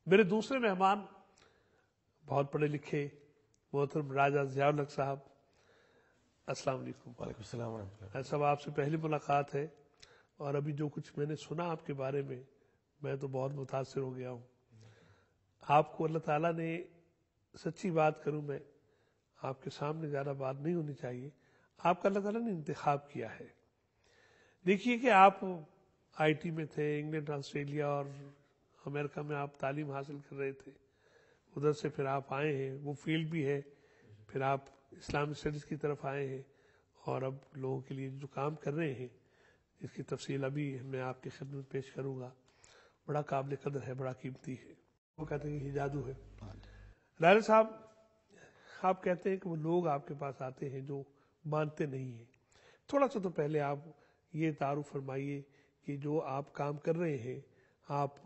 میرے دوسرے مہمان بہت پڑھے لکھے محترم راجہ ضیاء الحق صاحب، السلام علیکم۔ وعلیکم السلام ورحمۃ اللہ۔ صاحب آپ سے پہلی ملاقات ہے، اور ابھی جو کچھ میں نے سنا آپ کے بارے میں تو بہت متاثر ہو گیا ہوں۔ آپ کو اللہ تعالیٰ نے، سچی بات کروں میں، آپ کے سامنے زیادہ بات نہیں ہونی چاہیے، آپ کا اللہ تعالیٰ نے انتخاب کیا ہے۔ دیکھیے کہ آپ آئی ٹی میں تھے، انگلینڈ، آسٹریلیا اور امریکہ میں آپ تعلیم حاصل کر رہے تھے، ادھر سے پھر آپ آئے ہیں، وہ فیلڈ بھی ہے، پھر آپ اسلامک اسٹڈیز کی طرف آئے ہیں، اور اب لوگوں کے لیے جو کام کر رہے ہیں اس کی تفصیل ابھی میں آپ کی خدمت پیش کروں گا۔ بڑا قابل قدر ہے، بڑا قیمتی ہے، وہ کہتے ہیں کہ یہ جادو ہے۔ راجہ صاحب، آپ کہتے ہیں کہ وہ لوگ آپ کے پاس آتے ہیں جو مانتے نہیں ہیں، تھوڑا سا تو پہلے آپ یہ تعارف فرمائیے کہ جو آپ کام کر رہے ہیں، آپ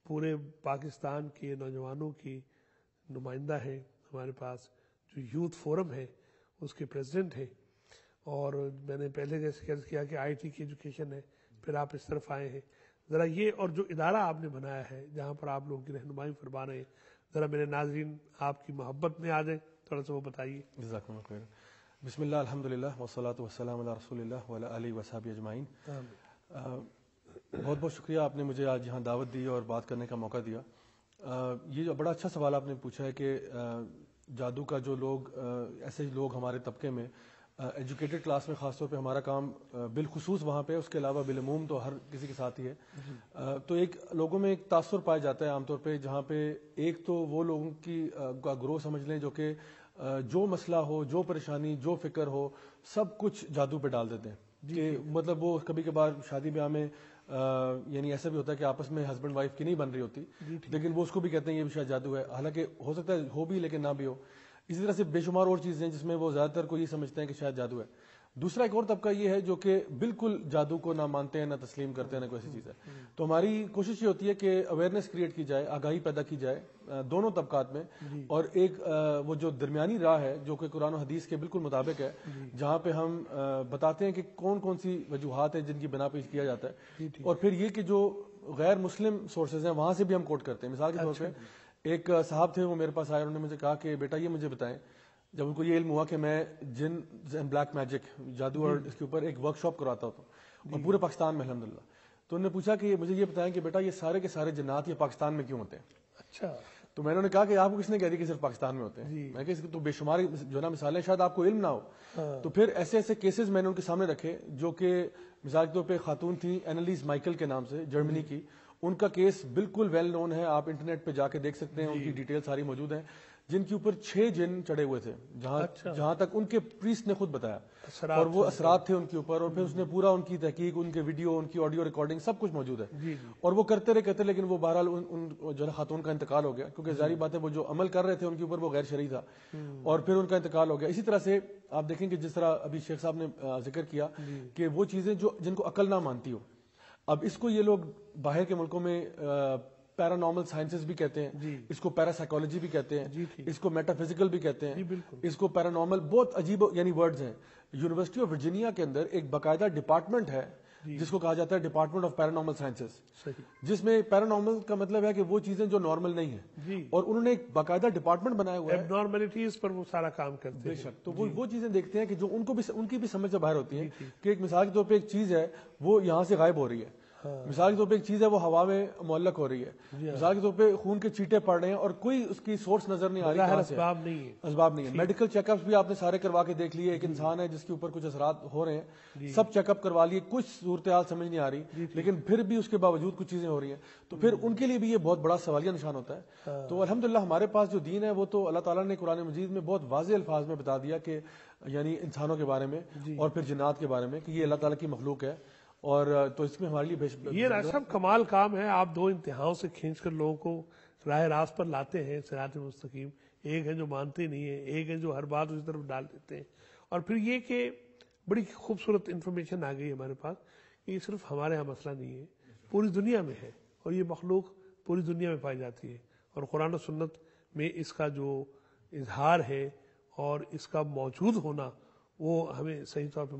پورے پاکستان کے نوجوانوں کی نمائندہ ہیں، ہمارے پاس جو یوتھ فورم ہے اس کے پریزیڈنٹ ہیں، اور میں نے پہلے جیسے عرض کیا کہ آئی ٹی کی ایجوکیشن ہے، پھر آپ اس طرف آئے ہیں، ذرا یہ اور جو ادارہ آپ نے بنایا ہے جہاں پر آپ لوگوں کی رہنمائی فرما رہے ہیں، ذرا میرے ناظرین آپ کی محبت میں آ جائیں، تھوڑا سا وہ بتائیے۔ جزاکم اللہ خیر۔ بسم اللہ، الحمدللہ، والصلاۃ والسلام علی رسول اللہ وعلی آلہ وصحبہ اجمعین۔ بہت بہت شکریہ، آپ نے مجھے آج یہاں دعوت دی اور بات کرنے کا موقع دیا۔ یہ جو بڑا اچھا سوال آپ نے پوچھا ہے کہ جادو کا جو لوگ، ایسے لوگ ہمارے طبقے میں، ایجوکیٹڈ کلاس میں خاص طور پہ ہمارا کام بالخصوص وہاں پہ، اس کے علاوہ بالعموم تو ہر کسی کے ساتھ ہی ہے، تو ایک لوگوں میں ایک تاثر پایا جاتا ہے عام طور پہ، جہاں پہ ایک تو وہ لوگوں کی کا گروہ سمجھ لیں جو کہ جو مسئلہ ہو، جو پریشانی، جو فکر ہو، سب کچھ جادو پہ ڈال دیتے ہیں، کہ مطلب وہ کبھی کبھار شادی بیاہ میں یعنی ایسا بھی ہوتا ہے کہ آپس میں ہسبینڈ وائف کی نہیں بن رہی ہوتی، لیکن وہ اس کو بھی کہتے ہیں یہ بھی شاید جادو ہے، حالانکہ ہو سکتا ہے ہو بھی لیکن نہ بھی ہو۔ اسی طرح سے بے شمار اور چیزیں جس میں وہ زیادہ تر کو یہ سمجھتے ہیں کہ شاید جادو ہے۔ دوسرا ایک اور طبقہ یہ ہے جو کہ بالکل جادو کو نہ مانتے ہیں، نہ تسلیم کرتے ہیں، نہ کوئی ایسی چیز ہے۔ تو ہماری کوشش یہ ہوتی ہے کہ اویئرنیس کریٹ کی جائے، آگاہی پیدا کی جائے دونوں طبقات میں، اور ایک وہ جو درمیانی راہ ہے جو کہ قرآن و حدیث کے بالکل مطابق ہے، جہاں پہ ہم بتاتے ہیں کہ کون کون سی وجوہات ہیں جن کی بنا پہ کیا جاتا ہے، اور پھر یہ کہ جو غیر مسلم سورسز ہیں وہاں سے بھی ہم کوٹ کرتے ہیں۔ مثال کے طور پہ ایک صاحب تھے، وہ میرے پاس آئے، انہوں نے مجھے کہا کہ بیٹا یہ مجھے بتائیں، جب ان کو یہ علم ہوا کہ میں جن اینڈ بلیک میجک، جادو اور اس کے اوپر ایک ورک شاپ کرواتا ہوں، اور پورے پاکستان میں الحمدللہ، تو انہوں نے پوچھا کہ مجھے یہ بتائیں کہ بیٹا یہ سارے کے سارے جنات یہ پاکستان میں کیوں ہوتے ہیں؟ اچھا، تو میں نے کہا کہ آپ کو کس نے کہہ دیا کہ صرف پاکستان میں ہوتے ہیں؟ میں کہ اس تو بے شمار جو نا مثالیں، شاید آپ کو علم نہ ہو۔ تو پھر ایسے ایسے کیسز میں نے ان کے سامنے رکھے، جو کہ مثال کے طور پہ خاتون تھی اینالیز مائیکل کے نام سے، جرمنی کی، ان کا کیس بالکل ویل نون ہے، آپ انٹرنیٹ پہ جا کے دیکھ سکتے ہیں، ان کی ڈیٹیل ساری موجود ہیں، جن کے اوپر 6 جن چڑھے ہوئے تھے، جہاں تک ان کے پریسٹ نے خود بتایا، اور وہ اثرات تھے ان کے اوپر، اور پھر اس نے پورا ان کی تحقیق، ان کے ویڈیو، ان کی آڈیو ریکارڈنگ سب کچھ موجود ہے، اور وہ کرتے رہے، لیکن وہ بہرحال ان جو ہے خاتون کا انتقال ہو گیا، کیونکہ ظاہری بات ہے وہ جو عمل کر رہے تھے ان کے اوپر وہ غیر شرعی تھا، اور پھر ان کا انتقال ہو گیا۔ اسی طرح سے آپ دیکھیں کہ جس طرح ابھی شیخ صاحب نے ذکر کیا کہ وہ چیزیں جو جن کو عقل نہ مانتی ہو، اب اس کو یہ لوگ باہر کے ملکوں میں پیرانارمل سائنسز بھی کہتے ہیں، اس کو پیرا سائیکالوجی بھی کہتے ہیں، اس کو میٹا فزیکل بھی کہتے ہیں، اس کو پیرانارمل، بہت عجیب یعنی ورڈز ہیں۔ یونیورسٹی آف ورجینیا کے اندر ایک باقاعدہ ڈپارٹمنٹ ہے جس کو کہا جاتا ہے ڈپارٹمنٹ آف پیرانارمل سائنسز، جس میں پیرانارمل کا مطلب ہے کہ وہ چیزیں جو نارمل نہیں ہیں، اور انہوں نے ایک باقاعدہ ڈپارٹمنٹ بنایا ہوا ہے، ایبنارملٹیز پر وہ سارا کام کرتے ہیں۔ بے شک، تو وہ چیزیں دیکھتے ہیں کہ جو ان کی بھی سمجھ سے باہر ہوتی ہیں، کہ ایک مثال کے طور پہ ایک چیز ہے وہ یہاں سے غائب ہو رہی ہے، مثال کے طور پہ ایک چیز ہے وہ ہوا میں معلق ہو رہی ہے، مثال کے طور پہ خون کے چیٹے پڑ رہے ہیں اور کوئی اس کی سورس نظر نہیں آ رہی، اسباب نہیں ہے۔ میڈیکل چیک اپس بھی آپ نے سارے کروا کے دیکھ لیے، ایک انسان ہے جس کے اوپر کچھ اثرات ہو رہے ہیں، سب چیک اپ کروا لیے، کچھ صورتحال سمجھ نہیں آ رہی، لیکن پھر بھی اس کے باوجود کچھ چیزیں ہو رہی ہیں، تو پھر ان کے لیے بھی یہ بہت بڑا سوالیہ نشان ہوتا ہے۔ تو الحمدللہ ہمارے پاس جو دین ہے وہ تو اللہ تعالیٰ نے قرآن مجید میں بہت واضح الفاظ میں بتا دیا کہ یعنی انسانوں کے بارے میں اور پھر جنات کے بارے میں کہ یہ اللہ تعالیٰ کی مخلوق ہے، اور تو اس میں ہمارے لیے یہ سب کمال کام ہے، آپ دو انتہاؤں سے کھینچ کر لوگوں کو راہ راست پر لاتے ہیں، صراط مستقیم، ایک ہے جو مانتے نہیں ہیں، ایک ہے جو ہر بات اسی طرف ڈال دیتے ہیں، اور پھر یہ کہ بڑی خوبصورت انفارمیشن آ گئی ہمارے پاس کہ یہ صرف ہمارے یہاں مسئلہ نہیں ہے، پوری دنیا میں ہے، اور یہ مخلوق پوری دنیا میں پائی جاتی ہے، اور قرآن و سنت میں اس کا جو اظہار ہے اور اس کا موجود ہونا وہ ہمیں صحیح طور پر